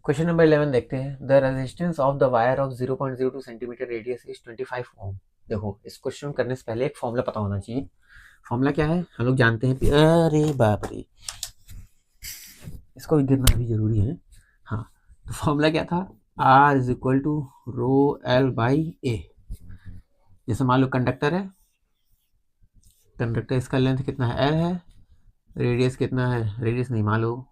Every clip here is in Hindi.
क्वेश्चन नंबर 11 देखते हैं। The resistance of the wire of 0.02 centimetre radius is 25 ओम। देखो, इस क्वेश्चन करने से पहले एक फॉर्मूला पता होना चाहिए। फॉर्मूला क्या है हम लोग जानते हैं। अरे बाप रे, इसको भी गिरना भी जरूरी है। हाँ, तो फॉर्मूला क्या था? R is equal to rho L by A. जैसे मान लो कंडक्टर है, कंडक्टर इसका लेंथ कितना है? एल है। रेडियस कितना है? रेडियस नहीं, मान लो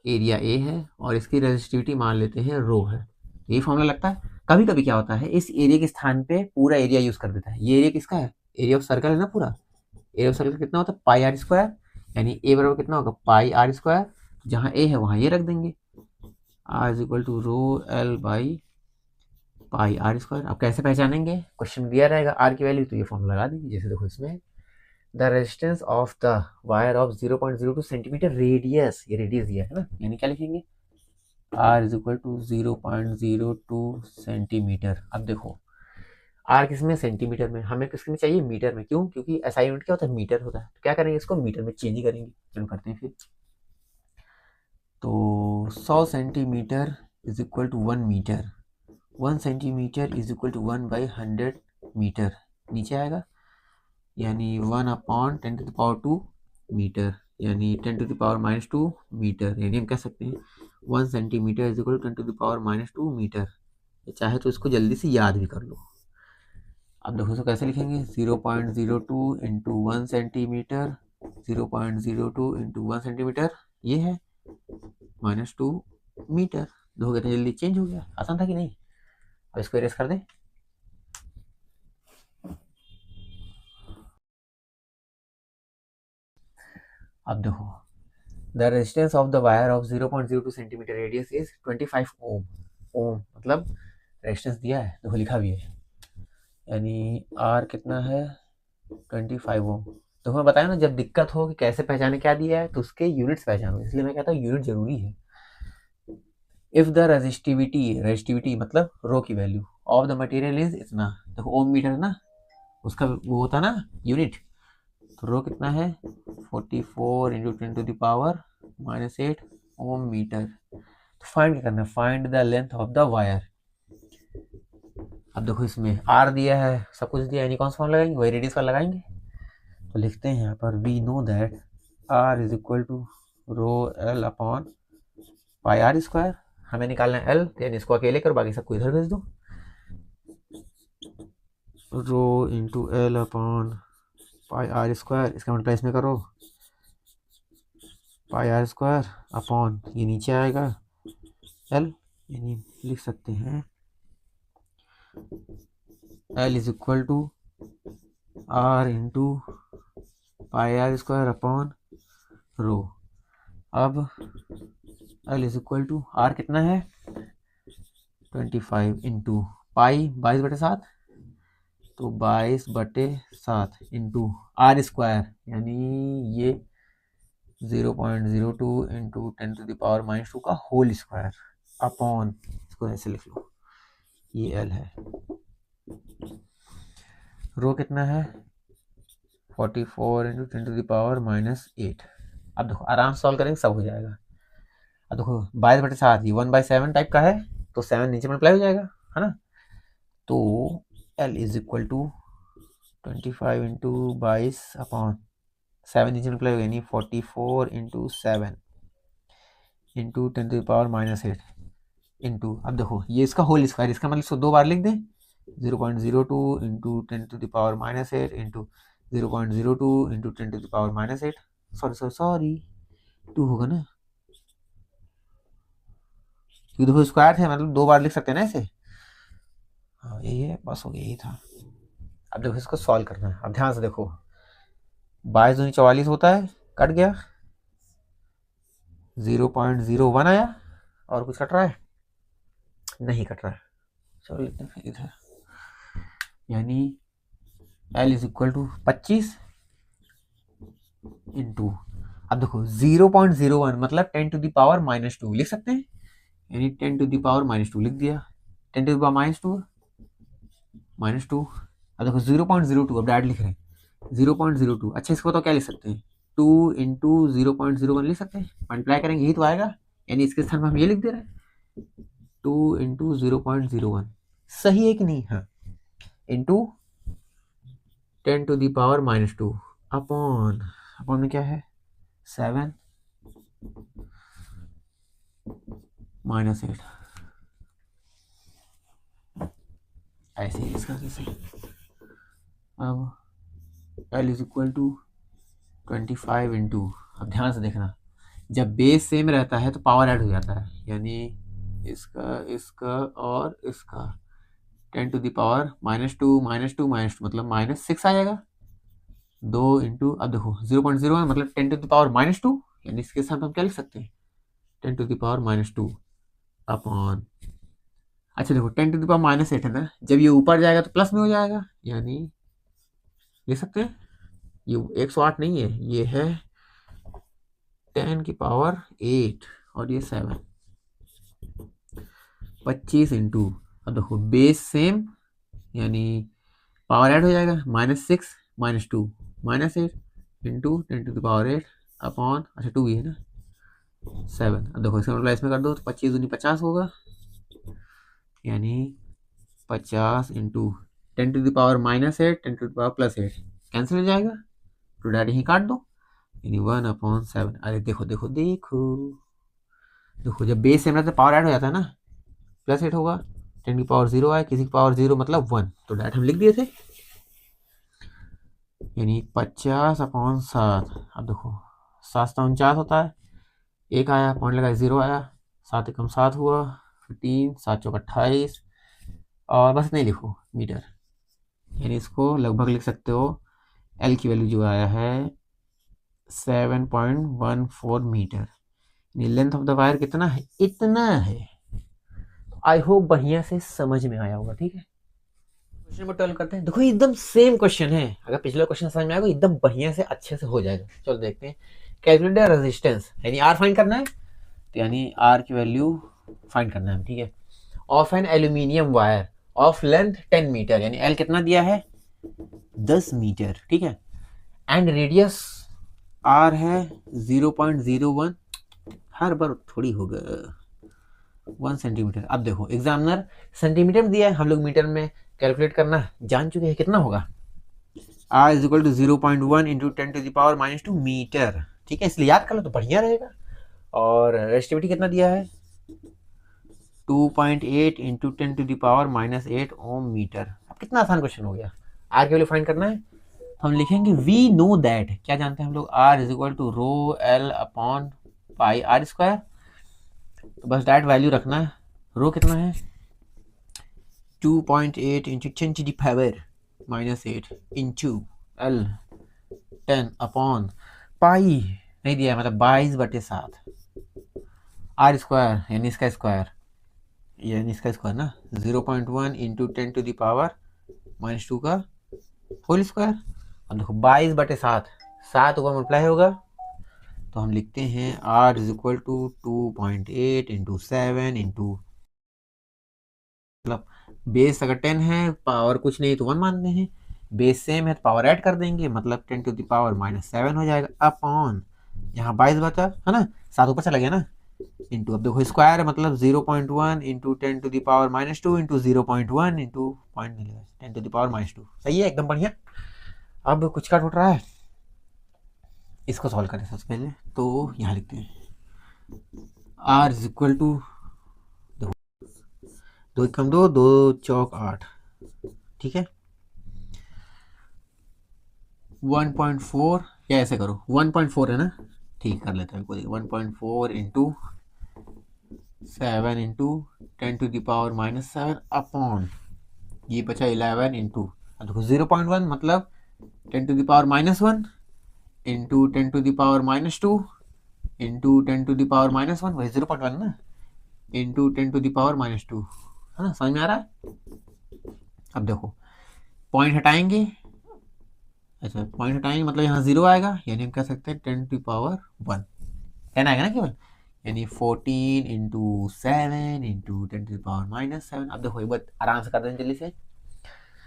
एरिया ए है, और इसकी रेजिस्टिविटी मान लेते हैं रो है। ये फॉर्मूला लगता है। कभी कभी क्या होता है, इस एरिया के स्थान पे पूरा एरिया यूज कर देता है। ये एरिया किसका है? एरिया ऑफ सर्कल है ना पूरा। एरिया ऑफ सर्कल कितना होता है? Pi are square. यानी ए बराबर कितना होगा? Pi are square. जहाँ ए है वहाँ ये रख देंगे। R is equal to rho L by pi are square. अब कैसे पहचानेंगे? क्वेश्चन दिया रहेगा आर की वैल्यू, तो ये फॉर्मूला लगा देंगे। जैसे देखो इसमें the resistance of the wire of 0.02 centimetre radius, ये रेडियस दिया है ना, यानी क्या लिखेंगे? R is equal to 0.02 centimetre. अब देखो आर किस में? सेंटीमीटर में। हमें किस में चाहिए? मीटर में। क्यों? क्योंकि एसआई यूनिट क्या होता है? मीटर होता है। तो क्या करेंगे, इसको मीटर में चेंज करेंगे। चलो करते हैं फिर। तो 100 centimetre is equal to 1 metre. 1 centimetre is equal to 1/100 metre. नीचे आएगा, यानी 1/10⁻²मीटर, यानी 10⁻⁻² मीटर। यानी हम कह सकते हैं 1 centimetre is equal to 10⁻⁻² metre. चाहे तो इसको जल्दी से याद भी कर लो। अब देखो इसको कैसे लिखेंगे? 0.02 इंटू 1 सेंटीमीटर, 0.02 इंटू 1 सेंटीमीटर, ये है -2 मीटर। देखो कितना जल्दी चेंज हो गया। आसान था कि नहीं? अब इसको इरेज कर दें। अब देखो the resistance of the wire of 0.02 centimetre radius is 25 ओम। ओम मतलब रेजिस्टेंस दिया है, देखो लिखा भी है। यानी आर कितना है? 25 ओम। तो मैं बताया ना, जब दिक्कत हो कि कैसे पहचाने क्या दिया है, तो उसके यूनिट्स पहचानो। इसलिए मैं कहता हूँ यूनिट जरूरी है। इफ द रेजिस्टिविटी मतलब रो की value of the material is इतना, देखो ओम मीटर ना, उसका वो होता ना यूनिट। तो रो कितना है? 44 इंटू 10⁻⁻8 ओम मीटर। तो फाइंड क्या करना है? Find the length of the wire. अब देखो इसमें आर दिया है, सब कुछ दिया है, यानी कौन सा फॉर्म लगाएंगे? वही रेडियस वाला लगाएंगे। तो लिखते हैं यहाँ पर we know that R is equal to rho L upon pi are square. हमें निकालना है एल, यानी इसको अकेले करो, बाकी सबको इधर भेज दो। Rho into L upon pi are square, इसका मतलब इसमें करो पाई आर स्क्वायर अपॉन, ये नीचे आएगा एल, यानी लिख सकते हैं L is equal to R into pi are square upon rho. अब L is equal to R कितना है? 25 इंटू पाई 22/7, तो 22/7 इंटू आर स्क्वायर, यानी ये 0.02 इंटू 10⁻⁻² का होल स्क्वायर अपॉन, इसको ऐसे लिख लो, ये एल है। रो कितना है? 44 इंटू 10⁻⁻8। अब देखो आराम से सॉल्व करेंगे, सब हो जाएगा। अब देखो 22/7 ये 1/7 टाइप का है, तो 7 नीचे मल्टीप्लाई हो जाएगा, है ना। तो L is equal to 25 into 22/7 नीचे मल्टीप्लाई होगा, यानी 44 इंटू 7 इंटू 10⁻⁻8 इंटू, अब देखो ये इसका होल स्क्वायर, इसका मतलब इसको 2 बार लिख दें। 0.02 इंटू 10⁻⁻8 इंटू 0.02 इंटू 10⁻⁻8, सॉरी 2 होगा ना, क्योंकि देखो स्क्वायर थे, मतलब 2 बार लिख सकते हैं ना इसे। हाँ यही है, बस हो गया, यही था। अब देखो इसको सॉल्व करना है। अब ध्यान से देखो, 22 दूनी 44 होता है, कट गया, 0.01 आया, और कुछ कट रहा है? नहीं कट रहा है। चलो लिखते हैं फिर इधर, यानी L is equal to 25 into, अब देखो 0.01 मतलब 10⁻⁻² लिख सकते हैं, यानी 10⁻⁻² लिख दिया। 10⁻⁻², -2। अब देखो 0.02, अब डायरेक्ट लिख रहे हैं 0.02। अच्छा इसको तो क्या लिख सकते हैं? 2 इंटू 0.01 लिख सकते हैं, मल्टीप्लाई करेंगे यही तो आएगा, यानी इसके स्थान पर हम ये लिख दे रहे हैं 2 इंटू 0.01 सही है कि नहीं? हाँ, इंटू 10⁻⁻2 अपॉन में क्या है 7 -8 ऐसे ही इसका कैसे। अब L is equal to 25 into, अब ध्यान से देखना, जब बेस सेम रहता है तो पावर ऐड हो जाता है, यानी इसका और इसका 10⁻⁻2 मतलब -6 आ जाएगा। 2 इंटू, अब देखो 0.01 मतलब 10⁻⁻2, यानी इसके साथ हम क्या लिख सकते हैं 10⁻⁻2 अपॉन, अच्छा देखो 10⁻⁸ है ना, जब ये ऊपर जाएगा तो प्लस में हो जाएगा, यानी लिख सकते हैं ये 108 नहीं है, ये है 10⁸ और ये 7 25 इंटू, अब देखो बेस सेम यानी पावर ऐड हो जाएगा, -6 -2 -8 इंटू 10⁸ अपॉन, अच्छा 2 भी है ना 7। अब देखो इसका मतलब इसमें कर दो तो 25 दूनी 50 होगा, यानी 50 इंटू 10⁻−8 10⁻+8 कैंसिल हो जाएगा, तो डायरेक्ट ही काट दो, यानी 1/7। अरे देखो देखो देखो देखो, जब बेस सेम रहता है पावर ऐड हो जाता है ना, +8 होगा, 10⁻0 आए, किसी की पावर 0 मतलब 1, तो डायरेक्ट हम लिख दिए थे, यानी 50/7। अब देखो 7 49 होता है, 1 आया पॉइंट लगा 0 आया, 7 एकम 7 हुआ, 15 7 चौक 28 और बस नहीं लिखो मीटर, यानी इसको लगभग लिख सकते हो, एल की वैल्यू जो आया है 7.14 metre, length of the wire कितना है, इतना है। आई होप बढ़िया से समझ में आया होगा, ठीक है। क्वेश्चन नंबर 12 करते हैं, देखो एकदम सेम क्वेश्चन है, अगर पिछला क्वेश्चन समझ में आएगा एकदम बढ़िया से अच्छे से हो जाएगा। चलो देखते हैं, कैलकुलेट रेजिस्टेंस, यानी आर फाइंड करना है, तो यानी आर की वैल्यू फाइंड करना है, ठीक है, of an aluminium wire of length 10 metre, यानी एल कितना दिया है 10 मीटर, ठीक है, एंड रेडियस आर है 0.01, हर बार थोड़ी होगा 1 सेंटीमीटर। अब देखो एग्जामिनर सेंटीमीटर में दिया है, हम लोग मीटर में कैलकुलेट करना जान चुके हैं, कितना होगा r is equal to 0.1 into 10⁻⁻2 metre, ठीक है, इसलिए याद कर लो तो बढ़िया रहेगा। और रेजिस्टिविटी कितना दिया है 2.8 इंटू 10⁻⁻8 ओम मीटर। अब कितना आसान क्वेश्चन हो गया, आर की वैल्यू फाइंड करना है, हम लिखेंगे वी नो दैट, क्या जानते हैं हम लोग, R is equal to rho L upon pi are square, तो बस डायरेक्ट वैल्यू रखना है, रो कितना है 2.8 into 10⁻⁻8 into L 10 upon pi नहीं दिया है, मतलब 22/7 आर स्क्वायर, यानी इसका स्क्वायर, यानी इसका स्क्वायर ना 0.1 इंटू 10⁻⁻2 का होल स्क्वायर। अब देखो 22/7 7 ऊपर मल्टीप्लाई होगा, तो हम लिखते हैं R is equal to 2.8 into 7 into, मतलब बेस अगर 10 है पावर कुछ नहीं तो 1 मानते हैं, बेस सेम है तो पावर ऐड कर देंगे, मतलब 10⁻⁻7 हो जाएगा अपॉन, यहाँ 22 बचा है ना, 7 ऊपर चला गया ना, इंटू, अब देखो स्क्वायर है मतलब 0.1 इंटू 10⁻⁻2 इंटू 0.1 इंटू पॉइंट नहीं लगा 10⁻⁻2, सही है एकदम बढ़िया। अब कुछ का टूट रहा है, इसको सॉल्व करें सबसे पहले, तो यहाँ लिखते हैं आर इज इक्वल टू, देखो 2 कम 2 2 चौक 8, ठीक है 1.4, या ऐसे करो 1.4 है ना, ठीक कर लेते हैं, 1.4 इंटू 7 इंटू 10⁻⁻7 अपॉन, ये बचा 11 इंटू, देखो 0.1 मतलब 10⁻⁻1 इंटू 10⁻⁻2 इंटू 10⁻⁻1, वही 0.1 ना, इंटू 10⁻⁻2, है ना, समझ में आ रहा है। अब देखो पॉइंट हटाएंगे, अच्छा पॉइंट हटाएंगे मतलब यहाँ 0 आएगा, यानी हम कह सकते हैं 10⁻1 10 आएगा ना केवल, यानी 14 इंटू 7 इंटू 10⁻⁻7। अब देखो एक बार आराम से कर दें जल्दी से,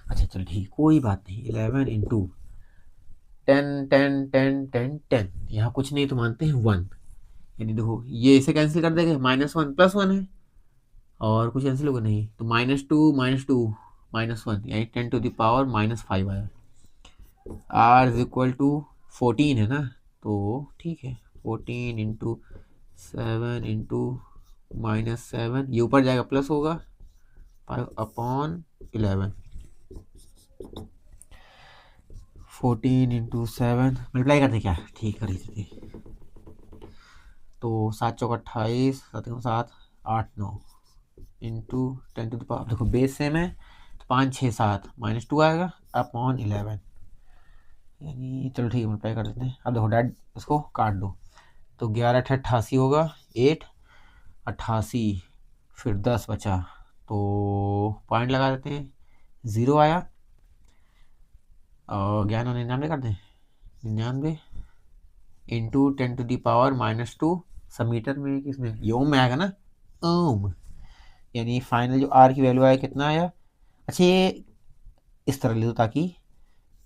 अच्छा चलो ठीक कोई बात नहीं, 11 इंटू 10 10 10 10 10, यहाँ कुछ नहीं तो मानते हैं 1, यानी देखो ये इसे कैंसिल कर देंगे, -1 +1 है, और कुछ कैंसिल होगा नहीं, तो -2 -1 यानी 10⁻⁻5 आया। r इज इक्वल टू 14 है ना, तो ठीक है 14 इंटू 7 इंटू -7, ये ऊपर जाएगा प्लस होगा 5/11। 14 इंटू 7 मल्टीप्लाई करते क्या, ठीक कर रही थी, तो 7 चौक 28, 7 8 9 इंटू 10⁻, देखो बेस सेम है तो 5 6 7 -2 आएगा /11, यानी चलो ठीक है मल्टीप्लाई कर देते हैं। अब देखो डैड इसको काट दो, तो 11 × 88 होगा 8 88, फिर 10 बचा, तो पॉइंट लगा देते हैं, 0 आया, और 99 कर दें, 99 इंटू 10⁻⁻2, सब मीटर में किसमें, ये ओम में आएगा ना, ओम, यानी फाइनल जो आर की वैल्यू आया कितना आया। अच्छा ये इस तरह ले दो ताकि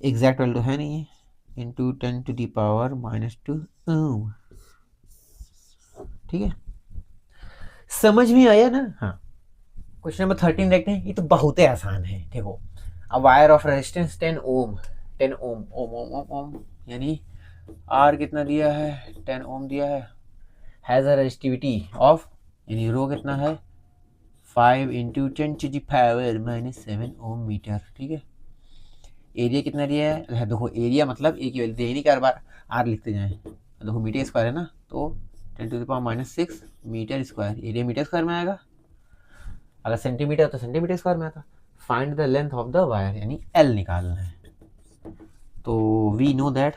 एग्जैक्ट वैल्यू है नहीं है, इंटू 10⁻⁻2 ओम, ठीक है, समझ में आया ना। हाँ क्वेश्चन नंबर 13 देखते हैं, ये तो बहुत ही आसान है। देखो अ वायर ऑफ रेजिस्टेंस 10 ओम, 10 ओम ओम ओम ओम ओम, यानी आर कितना दिया है, 10 ओम दिया है, हैज़ अ रेजिस्टिविटी ऑफ, यानी रो कितना है 5 इंटू 10⁻⁻7 ओम मीटर, ठीक है। एरिया कितना दिया है, देखो एरिया मतलब एक ही वैल्यू दे नहीं, हर बार आर लिखते जाएं, देखो मीटर स्क्वायर है ना, तो 10⁻⁻6 metre square, area metre square में आएगा, अगर सेंटीमीटर तो सेंटीमीटर स्क्वायर में आता। Find the length of the wire, यानी एल निकालना है, तो we know that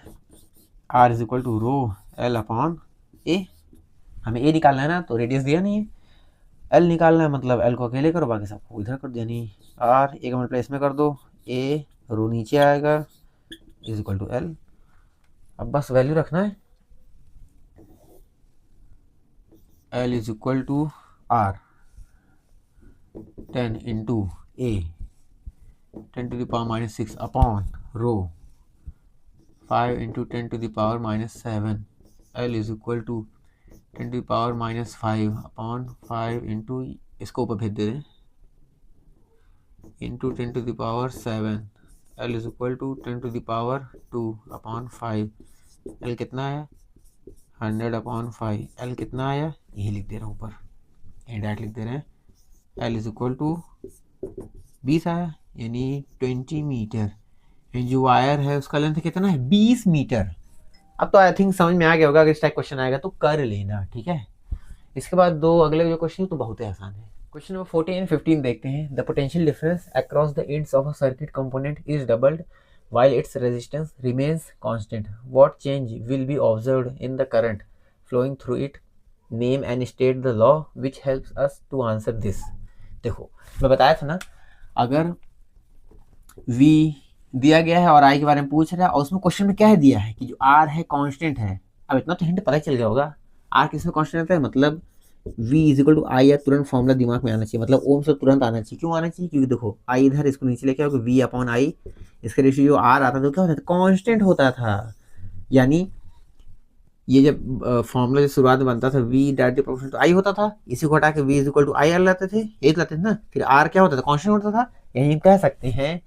R is equal to rho L upon A, हमें ए निकालना है ना, तो रेडियस दिया नहीं है, एल निकालना है, मतलब एल को अकेले करो बाकी सबको इधर कर दो, यानी आर एक मल्टीप्लाई इसमें कर दो, ए रो नीचे आएगा इज इक्वल टू एल। अब बस वैल्यू रखना है, L is equal to R 10 into A 10⁻⁻6 upon rho 5 into 10⁻⁻7, L is equal to 10⁻⁻5 upon 5 into, इसको ऊपर भेज दे रहे हैं, into 10⁻7, L is equal to 10⁻2 upon 5, L कितना है 100/5, एल कितना आया यही लिख दे रहा हूँ ऊपर, यही डायरेक्ट लिख दे रहे हैं, एल इज इक्वल टू 20 आया, यानी 20 मीटर, जो वायर है उसका लेंथ कितना है 20 मीटर। अब तो आई थिंक समझ में आ गया होगा, अगर इस टाइप क्वेश्चन आएगा तो कर लेना, ठीक है। इसके बाद दो अगले जो क्वेश्चन तो बहुत ही आसान है। क्वेश्चन नंबर 14 एंड 15 देखते हैं। The potential difference across the ends of a circuit component is doubled while its resistance remains constant. What change will be observed in the current flowing through it? Name and state the law which helps us to answer this. देखो मैं बताया था ना, अगर V दिया गया है और I के बारे में पूछ रहा है, और उसमें क्वेश्चन में क्या है दिया है कि जो R है कांस्टेंट है। अब इतना तो हिंट पता चल गया होगा, R किस में कांस्टेंट है, मतलब V इज इक्वल टू आई, या तुरंत फॉर्मूला दिमाग में आना चाहिए, मतलब ओम से तुरंत आना चाहिए। क्यों आना चाहिए, क्योंकि देखो आई इधर, इसको नीचे लेके आओगे V अपॉन आई, इसका रेशियो जो आर आता था तो क्या होता था कांस्टेंट होता था, यानी ये जब फॉर्मूला जो शुरुआत में बनता था V directly proportional to I होता था, इसी को हटा के V is equal to I R लाते थे, यही लाते थे ना, फिर आर क्या होता था कांस्टेंट होता था। यही कह सकते हैं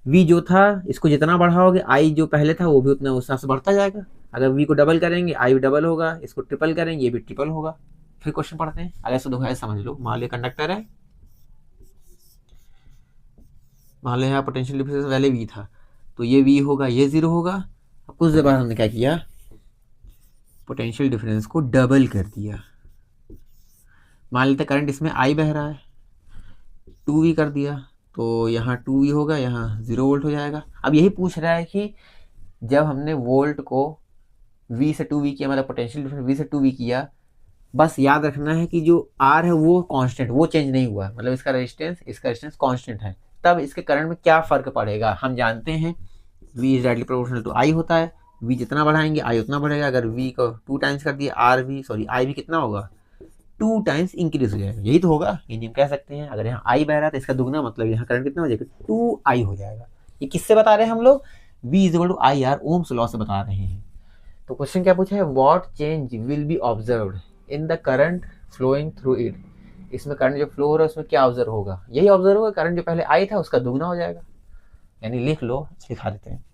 V जो था इसको जितना बढ़ाओगे आई जो पहले था वो भी उतना उस हिसाब से बढ़ता जाएगा। अगर V को डबल करेंगे आई भी डबल होगा, इसको ट्रिपल करेंगे ये भी ट्रिपल होगा। फिर क्वेश्चन पढ़ते हैं, अगर इसको देखो ऐसे समझ लो, मान लो कंडक्टर है, मान लो यहाँ पोटेंशियल डिफरेंस पहले V था, तो ये V होगा ये 0 होगा। अब कुछ देर बाद हमने क्या किया, पोटेंशियल डिफरेंस को डबल कर दिया, मान लेते करंट इसमें I बह रहा है, 2V कर दिया, तो यहाँ 2V होगा, यहाँ 0 वोल्ट हो जाएगा। अब यही पूछ रहा है कि जब हमने वोल्ट को V से 2V किया, मतलब पोटेंशियल डिफरेंस V से 2V किया, बस याद रखना है कि जो R है वो कांस्टेंट, वो चेंज नहीं हुआ, मतलब इसका रेजिस्टेंस कांस्टेंट है। तब इसके करंट में क्या फर्क पड़ेगा, हम जानते हैं V is directly proportional to I होता है, V जितना बढ़ाएंगे I उतना बढ़ेगा। अगर V को 2 टाइम्स कर दिया I भी कितना होगा 2 टाइम्स इंक्रीज हो जाएगा, यही तो होगा। यानी हम कह सकते हैं अगर यहाँ I बह रहा है तो इसका दुगना, मतलब यहाँ करंट कितना हो जाएगा 2I हो जाएगा। ये किससे बता रहे हैं हम लोग, V is equal to I R, ohm's law से बता रहे हैं। तो क्वेश्चन क्या पूछा है, what change will be observed in the current flowing through it, इसमें करंट जो फ्लो हो रहा है उसमें क्या ऑब्जर्व होगा, यही ऑब्जर्व होगा, करंट जो पहले आई था उसका दुगना हो जाएगा। यानी लिख लो, लिखा देते हैं।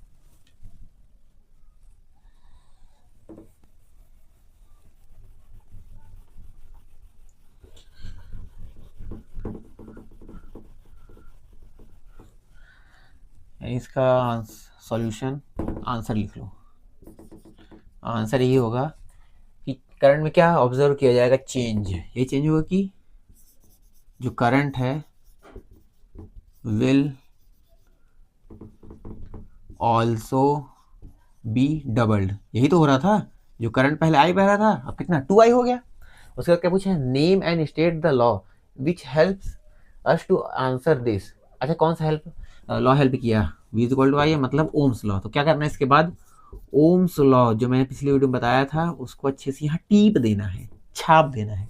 इसका सॉल्यूशन आंसर लिख लो। आंसर यही होगा कि करंट में क्या ऑब्जर्व किया जाएगा, चेंज। ये चेंज होगा कि जो करंट है विल ऑल्सो बी डबल्ड। यही तो हो रहा था, जो करंट पहले आई बह रहा था अब कितना 2i हो गया। उसके बाद क्या पूछा, name and state the law which helps us to answer this. अच्छा कौन सा हेल्प लॉ हेल्प किया, v is equal to I, मतलब ओम्स लॉ। तो क्या करना है इसके बाद, ओम्स लॉ जो मैंने पिछली वीडियो में बताया था उसको अच्छे से यहाँ टीप देना है, छाप देना है।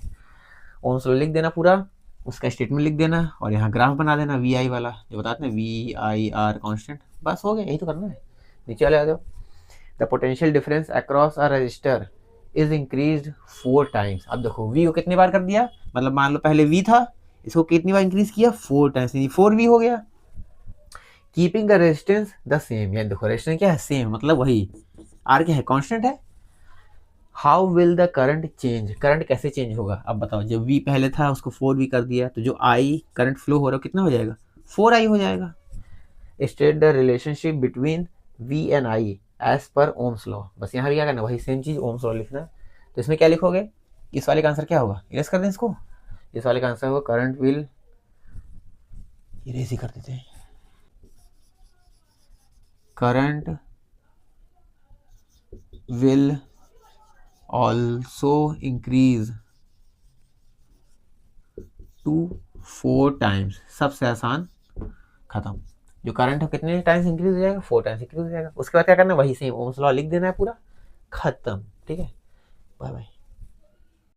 ओम्स लॉ लिख देना पूरा, उसका स्टेटमेंट लिख देना और यहाँ ग्राफ बना देना वी आई वाला, जो बताते हैं वी आई आर कॉन्स्टेंट। बस हो गया, यही तो करना है। नीचे वाले आ जाओ। The potential difference across a resistor is increase 4 times. अब देखो वी को कितनी बार कर दिया, मतलब मान लो पहले वी था, इसको कितनी बार इंक्रीज किया 4 टाइम्स, यानी 4v हो गया। Keeping the resistance the same, यानी देखो रेजिस्टेंस क्या है, सेम, मतलब वही। आर क्या है, कांस्टेंट है। How will the current change, current कैसे चेंज होगा। अब बताओ, जब v पहले था उसको 4v कर दिया तो जो i करंट फ्लो हो रहा है कितना हो जाएगा, 4i हो जाएगा। State the relationship between v and i as per ohm's law. बस यहाँ भी क्या करना, वही सेम चीज ओम्स लॉ लिखना है। तो इसमें क्या लिखोगे, इस वाले का आंसर क्या होगा, इरेज कर दें इसको। इस वाले का आंसर होगा करंट विल, इरेज ही कर देते हैं, current will also increase 4 times. सबसे आसान, खत्म। जो करंट है कितने टाइम्स इंक्रीज हो जाएगा, 4 टाइम्स इंक्रीज हो जाएगा। उसके बाद क्या करना है, वही सेम ओम्स लॉ लिख देना है पूरा, खत्म। ठीक है, बाय बाय।